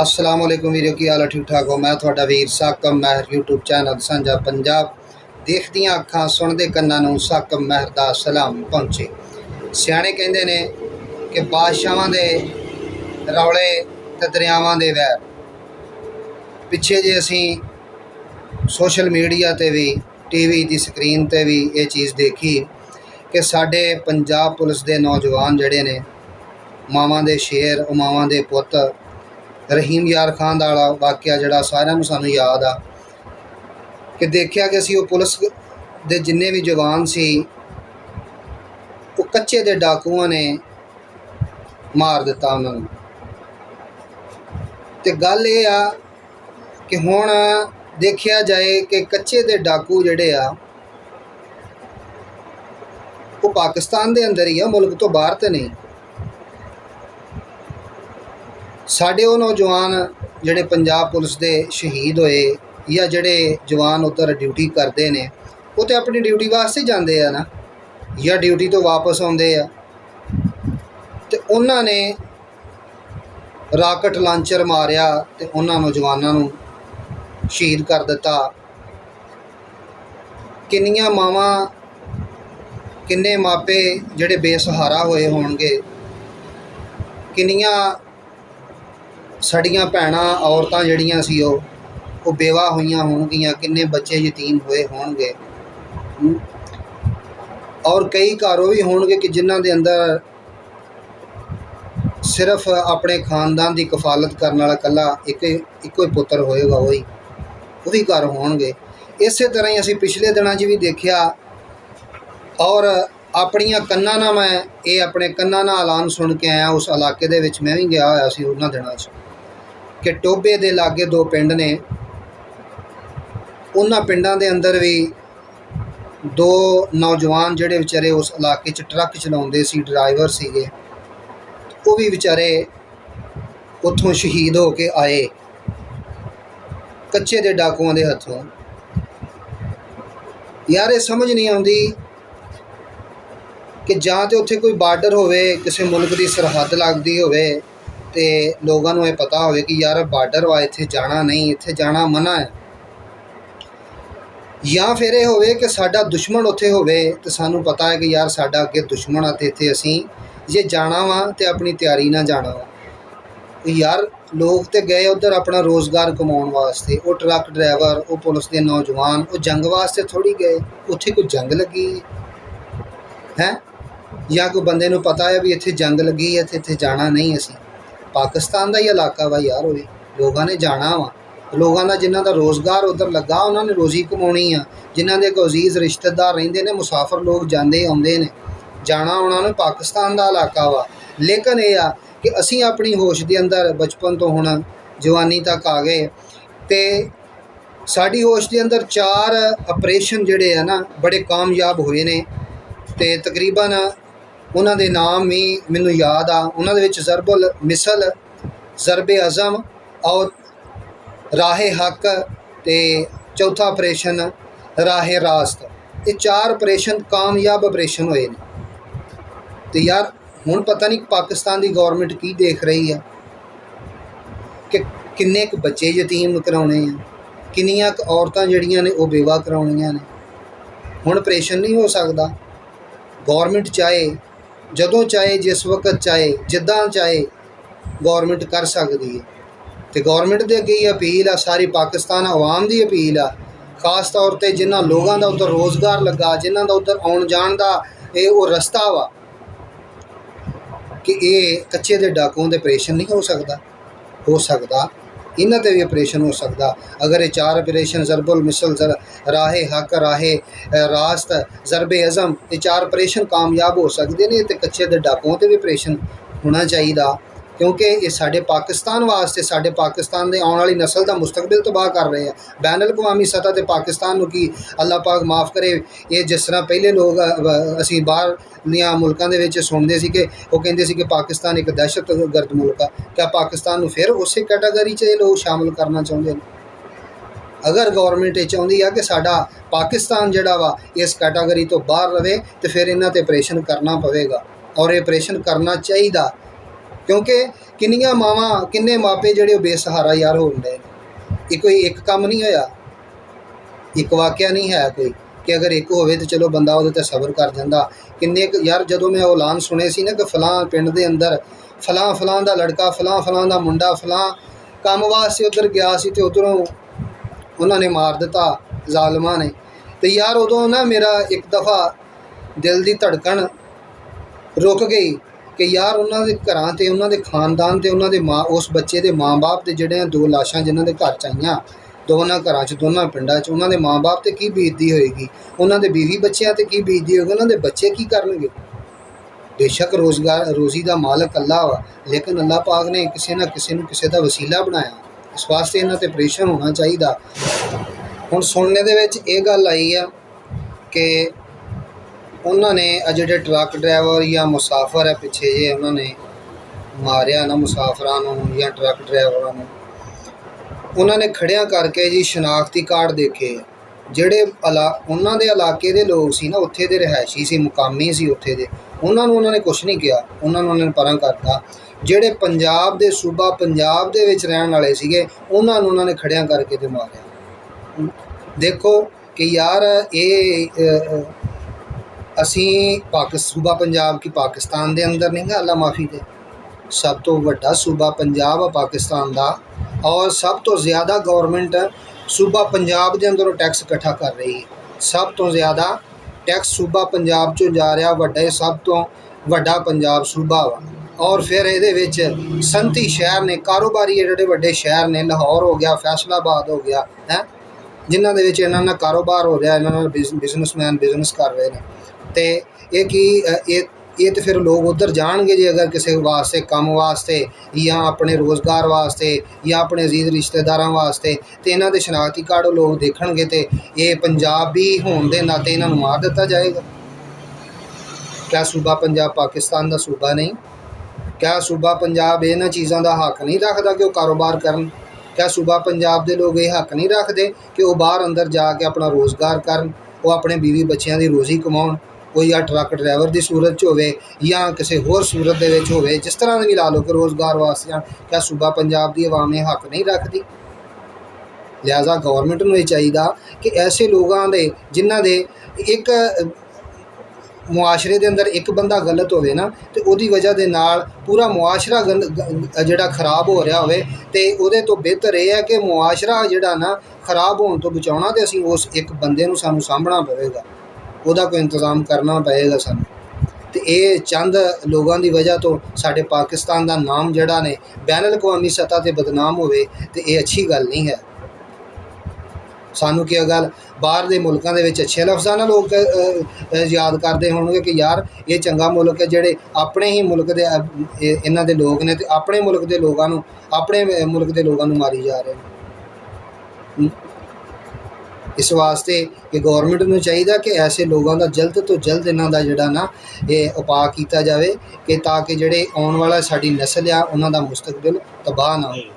अस्सलाम वालेकुम वीरो की हाल है? ठीक ठाक हो? मैं थोड़ा वीर साकब महर यूट्यूब चैनल साझा पंजाब देखदियां अखां सुनदे कन्नां नूं साकब महर दा सलाम पहुंचे। सियाणे कहंदे ने कि बादशाहां दे रौले ते दरियावां दे वैर। पिछे जे असीं सोशल मीडिया ते भी टीवी दी स्क्रीन ते भी ये चीज़ देखी कि साडे पंजाब पुलिस दे नौजवान जड़े ने मावां दे शेर मावां दे पुत्त रहीम यार खान वाला वाक़या जड़ा सारिਆਂ ਨੂੰ सानू याद आ कि देखिया कि असी वो पुलिस दे जिन्ने भी जवान सी वो कच्चे दे डाकुआं ने मार दिता उन्होंने। तो गल ये आ कि हुण देखिया जाए कि कच्चे दे डाकू जड़े आ वो पाकिस्तान दे अंदर ही आ, मुल्क तो बाहर तो नहीं। साढ़े वो नौजवान जड़े पंजाब पुलिस दे शहीद होए या जड़े जवान उधर ड्यूटी करते हैं वो तो अपनी ड्यूटी वास्ते जाते हैं ना, या ड्यूटी तो वापस आते हैं। तो उन्होंने राकेट लांचर मारिया तो उन्होंने नौजवानों को शहीद कर दिता। किन्नियां मावां किन्ने मापे जड़े बेसहारा होए होणगे, किन्नियां साड़ियां भैणां औरतां जड़ियां सी वो बेवा होईयां होणगियां, किन्ने बच्चे यतीम होए होणगे। और कई घर भी होणगे कि जिन्हां दे अंदर सिर्फ अपने खानदान की कफालत करने वाला कल्ला इको ही पुत्र होएगा, वो भी घर होणगे। इस तरह ही असीं पिछले दिनों भी देखिया और अपनियां कन्नां नाल मैं ये अपने कन्नां नाल ऐलान सुन के आया। उस इलाके दे विच मैं भी गया होया सी उन्हां दिनां कि टोबे दे लागे दो पिंड ने, उन्हां पिंडां दे अंदर भी दो नौजवान जड़े बेचारे उस इलाके च ट्रक चलाउंदे सी, ड्राइवर सीगे, वो भी बेचारे उत्थों शहीद हो के आए कच्चे दे डाकुआं दे हत्थों। यार ये समझ नहीं आउंदी कि जां तो उत्थे कोई बार्डर होवे, किसी मुल्क की सरहद लगती होवे ते लोगों को यह पता हो कि यार बार्डर वा इत्थे जाना नहीं, इत्थे जाना मना है, या फिर यह होवे कि साडा दुश्मन उत्थे होवे तो सानू पता है कि यार साडा अगे दुश्मन आ ते इत्थे असीं जे जाना वा तो अपनी तैयारी ना जाना वा। यार लोग तो गए उधर अपना रोज़गार कमाउण वास्ते, वो ट्रक ड्राइवर वो पुलिस के नौजवान वो जंग वास्ते थोड़ी गए, उत्थे कोई जंग लगी है या कोई बंदे नूं पता है भी इत्थे जंग लगी है तो इत्थे जाना नहीं। असीं पाकिस्तान का ही इलाका वा यार, वो लोगों ने जाना वा, लोगों का जिन्हों का रोज़गार उधर लगा उन्होंने रोज़ी कमानी आ, जिन्हों के अजीज़ रिश्तेदार रहिंदे ने, मुसाफर लोग जाते आउंदे ने, जाना उन्होंने पाकिस्तान का इलाका वा। लेकिन यह आ कि असी अपनी होश के अंदर बचपन तो हुण जवानी तक आ गए तो साड़ी होश के अंदर 4 ऑपरेशन जड़े है ना बड़े कामयाब हुए ने। तो तकरीबन उन्हां दे नाम भी मैनू याद आ, उन्हां दे विच ज़रबुल मिसल, ज़रबे अज़म और राहे हक ते चौथा ऑपरेशन राहे रास्त। ये 4 ऑपरेशन कामयाब ऑपरेशन होए ने। तो यार हुण पता नहीं पाकिस्तान की गौरमेंट की देख रही है कि किन्ने क बच्चे यतीम कराने हैं, किन्नियां क औरतां जड़ियां ने वो बेवा कराउणियां ने। हुण ऑपरेशन नहीं हो सकता, गौरमेंट चाहे जदों चाहे जिस वक्त चाहे जिद्दां चाहे गौरमेंट कर सकती है। तो गौरमेंट के अगे ही अपील आ, सारी पाकिस्तान अवाम की अपील आ, खास तौर पर जिन्होंने लोगों का उधर रोज़गार लगा, जिन्हों का उधर आउण जाण का ये वो रस्ता वा, कि ये कच्चे दे डाकुओं दे ऑपरेशन नहीं हो सकता, इन्हां ते भी ऑपरेशन हो सकता। अगर ये 4 ऑपरेशन ज़रबुल मिसल, राहे हक, राहे रास्त, ज़रबे अज़म, ये 4 ऑपरेशन कामयाब हो सकते हैं तो कच्चे दे डाकुओं ते भी ऑपरेशन होना चाहिए, क्योंकि ये साडे पाकिस्तान वास्ते, साडे पाकिस्तान के आने वाली नस्ल का मुस्तकबिल तबाह कर रहे हैं। बैन अल-अक़वामी सतह पर पाकिस्तान को की अल्लाह पाक माफ़ करे, ये जिस तरह पहले लोग असी बाहर दियां मुल्कां दे विच सुनदे सी कि वो कहंदे सी कि पाकिस्तान एक दहशत गर्द मुल्क आ, क्या पाकिस्तान को फिर उस कैटागरी च लोग शामिल करना चाहते हैं? अगर गौरमेंट ये चाहती है कि साडा पाकिस्तान जिहड़ा वा इस कैटागरी तो बाहर रहे तो फिर इन्हां ते ऑपरेशन करना पवेगा, और ये ऑपरेशन करना चाहिए। ਕਿਉਂਕਿ ਕਿੰਨੀਆਂ ਮਾਵਾਂ ਕਿੰਨੇ ਮਾਪੇ ਜਿਹੜੇ ਉਹ ਬੇਸਹਾਰਾ ਯਾਰ ਹੋਣ ਡਏ ਨੇ। ਇਹ ਕੋਈ ਇੱਕ ਕੰਮ ਨਹੀਂ ਹੋਇਆ, ਇੱਕ ਵਾਕਿਆ ਨਹੀਂ ਹੈ ਕੋਈ ਕਿ ਅਗਰ ਇੱਕ ਹੋਵੇ ਤਾਂ ਚਲੋ ਬੰਦਾ ਉਹਦੇ 'ਤੇ ਸਬਰ ਕਰ ਜਾਂਦਾ। ਕਿੰਨੇ ਕੁ ਯਾਰ ਜਦੋਂ ਮੈਂ ਉਹ ਐਲਾਨ ਸੁਣੇ ਸੀ ਨਾ ਕਿ ਫਲਾਂ ਪਿੰਡ ਦੇ ਅੰਦਰ ਫਲਾਂ ਦਾ ਲੜਕਾ ਫਲਾਂ ਦਾ ਮੁੰਡਾ ਫਲਾਂ ਕੰਮ ਵਾਸਤੇ ਉੱਧਰ ਗਿਆ ਸੀ ਅਤੇ ਉੱਧਰੋਂ ਉਹਨਾਂ ਨੇ ਮਾਰ ਦਿੱਤਾ ਜ਼ਾਲਮਾਂ ਨੇ। ਅਤੇ ਯਾਰ ਉਦੋਂ ਨਾ ਮੇਰਾ ਇੱਕ ਦਫਾ ਦਿਲ ਦੀ ਧੜਕਣ ਰੁਕ ਗਈ ਕਿ ਯਾਰ ਉਹਨਾਂ ਦੇ ਘਰਾਂ 'ਤੇ ਉਹਨਾਂ ਦੇ ਖਾਨਦਾਨ 'ਤੇ ਉਹਨਾਂ ਦੇ ਉਸ ਬੱਚੇ ਦੇ ਮਾਂ-ਬਾਪ ਦੇ ਜਿਹੜੇ 2 ਲਾਸ਼ਾਂ ਜਿਨ੍ਹਾਂ ਦੇ ਘਰ 'ਚ ਆਈਆਂ, ਦੋਨਾਂ ਘਰਾਂ 'ਚ ਦੋਨਾਂ ਪਿੰਡਾਂ 'ਚ, ਉਹਨਾਂ ਦੇ ਮਾਂ-ਬਾਪ 'ਤੇ ਕੀ ਬੀਤਦੀ ਹੋਏਗੀ, ਉਹਨਾਂ ਦੇ ਬੀਵੀ ਬੱਚਿਆਂ 'ਤੇ ਕੀ ਬੀਤਦੀ ਹੋਏਗੀ, ਉਹਨਾਂ ਦੇ ਬੱਚੇ ਕੀ ਕਰਨਗੇ। ਬੇਸ਼ੱਕ ਰੋਜ਼ੀ ਦਾ ਮਾਲਕ ਅੱਲਾ ਵਾ, ਲੇਕਿਨ ਅੱਲਾ ਪਾਕ ਨੇ ਕਿਸੇ ਨਾ ਕਿਸੇ ਨੂੰ ਕਿਸੇ ਦਾ ਵਸੀਲਾ ਬਣਾਇਆ। ਇਸ ਵਾਸਤੇ ਇਹਨਾਂ 'ਤੇ ਪ੍ਰੈਸ਼ਰ ਹੋਣਾ ਚਾਹੀਦਾ। ਹੁਣ ਸੁਣਨੇ ਦੇ ਵਿੱਚ ਇਹ ਗੱਲ ਆਈ ਆ ਕਿ ਉਹਨਾਂ ਨੇ ਜਿਹੜੇ ਟਰੱਕ ਡਰਾਈਵਰ ਜਾਂ ਮੁਸਾਫਰ ਹੈ ਪਿੱਛੇ ਜੇ ਉਹਨਾਂ ਨੇ ਮਾਰਿਆ ਨਾ ਮੁਸਾਫਰਾਂ ਨੂੰ ਜਾਂ ਟਰੱਕ ਡਰਾਈਵਰਾਂ ਨੂੰ, ਉਹਨਾਂ ਨੇ ਖੜਿਆਂ ਕਰਕੇ ਜੀ ਸ਼ਨਾਖਤੀ ਕਾਰਡ ਦੇਖੇ। ਜਿਹੜੇ ਉਹਨਾਂ ਦੇ ਇਲਾਕੇ ਦੇ ਲੋਕ ਸੀ ਨਾ, ਉੱਥੇ ਦੇ ਰਿਹਾਇਸ਼ੀ ਸੀ, ਮੁਕਾਮੀ ਸੀ ਉੱਥੇ ਦੇ, ਉਹਨਾਂ ਨੂੰ ਉਹਨਾਂ ਨੇ ਕੁਛ ਨਹੀਂ ਕਿਹਾ, ਉਹਨਾਂ ਨੇ ਪਰਾਂ ਕਰਤਾ। ਜਿਹੜੇ ਪੰਜਾਬ ਦੇ ਸੂਬਾ ਪੰਜਾਬ ਦੇ ਵਿੱਚ ਰਹਿਣ ਵਾਲੇ ਸੀਗੇ ਉਹਨਾਂ ਨੂੰ ਉਹਨਾਂ ਨੇ ਖੜਿਆਂ ਕਰਕੇ ਤੇ ਮਾਰਿਆ। ਦੇਖੋ ਕਿ ਯਾਰ ਇਹ ਅਸੀਂ ਸੂਬਾ ਪੰਜਾਬ ਕੀ ਪਾਕਿਸਤਾਨ ਦੇ ਅੰਦਰ ਨਹੀਂ ਗਾ, ਅੱਲਾ ਮਾਫੀ ਦੇ, ਸਭ ਤੋਂ ਵੱਡਾ ਸੂਬਾ ਪੰਜਾਬ ਆ ਪਾਕਿਸਤਾਨ ਦਾ, ਔਰ ਸਭ ਤੋਂ ਜ਼ਿਆਦਾ ਗੌਰਮੈਂਟ ਸੂਬਾ ਪੰਜਾਬ ਦੇ ਅੰਦਰੋਂ ਟੈਕਸ ਇਕੱਠਾ ਕਰ ਰਹੀ ਹੈ। ਸਭ ਤੋਂ ਜ਼ਿਆਦਾ ਟੈਕਸ ਸੂਬਾ ਪੰਜਾਬ 'ਚੋਂ ਜਾ ਰਿਹਾ, ਸਭ ਤੋਂ ਵੱਡਾ ਪੰਜਾਬ ਸੂਬਾ ਵਾ। ਔਰ ਫਿਰ ਇਹਦੇ ਵਿੱਚ ਸੰਤੀ ਸ਼ਹਿਰ ਨੇ, ਕਾਰੋਬਾਰੀ ਜਿਹੜੇ ਵੱਡੇ ਸ਼ਹਿਰ ਨੇ, ਲਾਹੌਰ ਹੋ ਗਿਆ, ਫੈਸਲਾਬਾਦ ਹੋ ਗਿਆ ਹੈ, ਜਿਨ੍ਹਾਂ ਦੇ ਵਿੱਚ ਇਹਨਾਂ ਨਾਲ ਕਾਰੋਬਾਰ ਹੋ ਰਿਹਾ, ਇਹਨਾਂ ਨਾਲ ਬਿਜ਼ਨਸਮੈਨ ਬਿਜ਼ਨਸ ਕਰ ਰਹੇ ਨੇ। ਅਤੇ ਇਹ ਤਾਂ ਫਿਰ ਲੋਕ ਉੱਧਰ ਜਾਣਗੇ ਜੀ ਅਗਰ ਕਿਸੇ ਵਾਸਤੇ ਕੰਮ ਵਾਸਤੇ ਜਾਂ ਆਪਣੇ ਰੋਜ਼ਗਾਰ ਵਾਸਤੇ ਜਾਂ ਆਪਣੇ ਅਜ਼ੀਜ਼ ਰਿਸ਼ਤੇਦਾਰਾਂ ਵਾਸਤੇ, ਅਤੇ ਇਹਨਾਂ ਦੇ ਸ਼ਨਾਖਤੀ ਕਾਰਡ ਲੋਕ ਦੇਖਣਗੇ ਅਤੇ ਇਹ ਪੰਜਾਬੀ ਹੋਣ ਦੇ ਨਾਤੇ ਇਹਨਾਂ ਨੂੰ ਮਾਰ ਦਿੱਤਾ ਜਾਏਗਾ। ਕਿਆ ਸੂਬਾ ਪੰਜਾਬ ਪਾਕਿਸਤਾਨ ਦਾ ਸੂਬਾ ਨਹੀਂ? ਕਿਆ ਸੂਬਾ ਪੰਜਾਬ ਇਹਨਾਂ ਚੀਜ਼ਾਂ ਦਾ ਹੱਕ ਨਹੀਂ ਰੱਖਦਾ ਕਿ ਉਹ ਕਾਰੋਬਾਰ ਕਰਨ? ਕਿਆ ਸੂਬਾ ਪੰਜਾਬ ਦੇ ਲੋਕ ਇਹ ਹੱਕ ਨਹੀਂ ਰੱਖਦੇ ਕਿ ਉਹ ਬਾਹਰ ਅੰਦਰ ਜਾ ਕੇ ਆਪਣਾ ਰੋਜ਼ਗਾਰ ਕਰਨ, ਉਹ ਆਪਣੇ ਬੀਵੀ ਬੱਚਿਆਂ ਦੀ ਰੋਜ਼ੀ ਕਮਾਉਣ? ਉਹ ਜਾਂ ਟਰੱਕ ਡਰਾਈਵਰ ਦੀ ਸੂਰਤ 'ਚ ਹੋਵੇ ਜਾਂ ਕਿਸੇ ਹੋਰ ਸੂਰਤ ਦੇ ਵਿੱਚ ਹੋਵੇ, ਜਿਸ ਤਰ੍ਹਾਂ ਦਾ ਵੀ ਲਾ ਲਓ ਕਿ ਰੋਜ਼ਗਾਰ ਵਾਸਤੇ ਜਾਣ। ਕਿਆ ਸੂਬਾ ਪੰਜਾਬ ਦੀ ਆਵਾਮ ਇਹ ਹੱਕ ਨਹੀਂ ਰੱਖਦੀ? ਲਿਹਾਜ਼ਾ ਗੌਰਮੈਂਟ ਨੂੰ ਇਹ ਚਾਹੀਦਾ ਕਿ ਐਸੇ ਲੋਕਾਂ ਦੇ ਜਿਨ੍ਹਾਂ ਦੇ ਇੱਕ ਮੁਆਸ਼ਰੇ ਦੇ ਅੰਦਰ ਇੱਕ ਬੰਦਾ ਗਲਤ ਹੋਵੇ ਨਾ, ਅਤੇ ਉਹਦੀ ਵਜ੍ਹਾ ਦੇ ਨਾਲ ਪੂਰਾ ਮੁਆਸ਼ਰਾ ਜਿਹੜਾ ਖਰਾਬ ਹੋ ਰਿਹਾ ਹੋਵੇ, ਅਤੇ ਉਹਦੇ ਤੋਂ ਬਿਹਤਰ ਇਹ ਹੈ ਕਿ ਮੁਆਸ਼ਰਾ ਜਿਹੜਾ ਨਾ ਖਰਾਬ ਹੋਣ ਤੋਂ ਬਚਾਉਣਾ, ਅਤੇ ਅਸੀਂ ਉਸ ਇੱਕ ਬੰਦੇ ਨੂੰ ਸਾਨੂੰ ਸਾਂਭਣਾ ਪਵੇਗਾ, ਉਹਦਾ ਕੋਈ ਇੰਤਜ਼ਾਮ ਕਰਨਾ ਪਏਗਾ ਸਾਨੂੰ। ਅਤੇ ਇਹ ਚੰਦ ਲੋਕਾਂ ਦੀ ਵਜ੍ਹਾ ਤੋਂ ਸਾਡੇ ਪਾਕਿਸਤਾਨ ਦਾ ਨਾਮ ਜਿਹੜਾ ਨੇ ਬੈਨ ਅਲ-ਅਕਵਾਮੀ ਸਤ੍ਹਾ 'ਤੇ ਬਦਨਾਮ ਹੋਵੇ, ਅਤੇ ਇਹ ਅੱਛੀ ਗੱਲ ਨਹੀਂ ਹੈ। ਸਾਨੂੰ ਕੀ ਗੱਲ ਬਾਹਰ ਦੇ ਮੁਲਕਾਂ ਦੇ ਵਿੱਚ ਅੱਛੇ ਲਫ਼ਜ਼ਾਂ ਨਾਲ ਲੋਕ ਯਾਦ ਕਰਦੇ ਹੋਣਗੇ ਕਿ ਯਾਰ ਇਹ ਚੰਗਾ ਮੁਲਕ ਹੈ, ਜਿਹੜੇ ਆਪਣੇ ਹੀ ਮੁਲਕ ਦੇ ਇਹਨਾਂ ਦੇ ਲੋਕ ਨੇ, ਅਤੇ ਆਪਣੇ ਮੁਲਕ ਦੇ ਲੋਕਾਂ ਨੂੰ ਮਾਰੀ ਜਾ ਰਹੇ ਨੇ। ਇਸ ਵਾਸਤੇ ਕਿ ਗੌਰਮੈਂਟ ਨੂੰ ਚਾਹੀਦਾ ਕਿ ਐਸੇ ਲੋਕਾਂ ਦਾ ਜਲਦ ਤੋਂ ਜਲਦ ਇਹਨਾਂ ਦਾ ਜਿਹੜਾ ਨਾ ਇਹ ਉਪਾਅ ਕੀਤਾ ਜਾਵੇ, ਕਿ ਤਾਂ ਕਿ ਜਿਹੜੇ ਆਉਣ ਵਾਲਾ ਸਾਡੀ ਨਸਲ ਆ ਉਹਨਾਂ ਦਾ ਮੁਸਤਕਬਲ ਤਬਾਹ ਨਾ ਹੋਵੇ।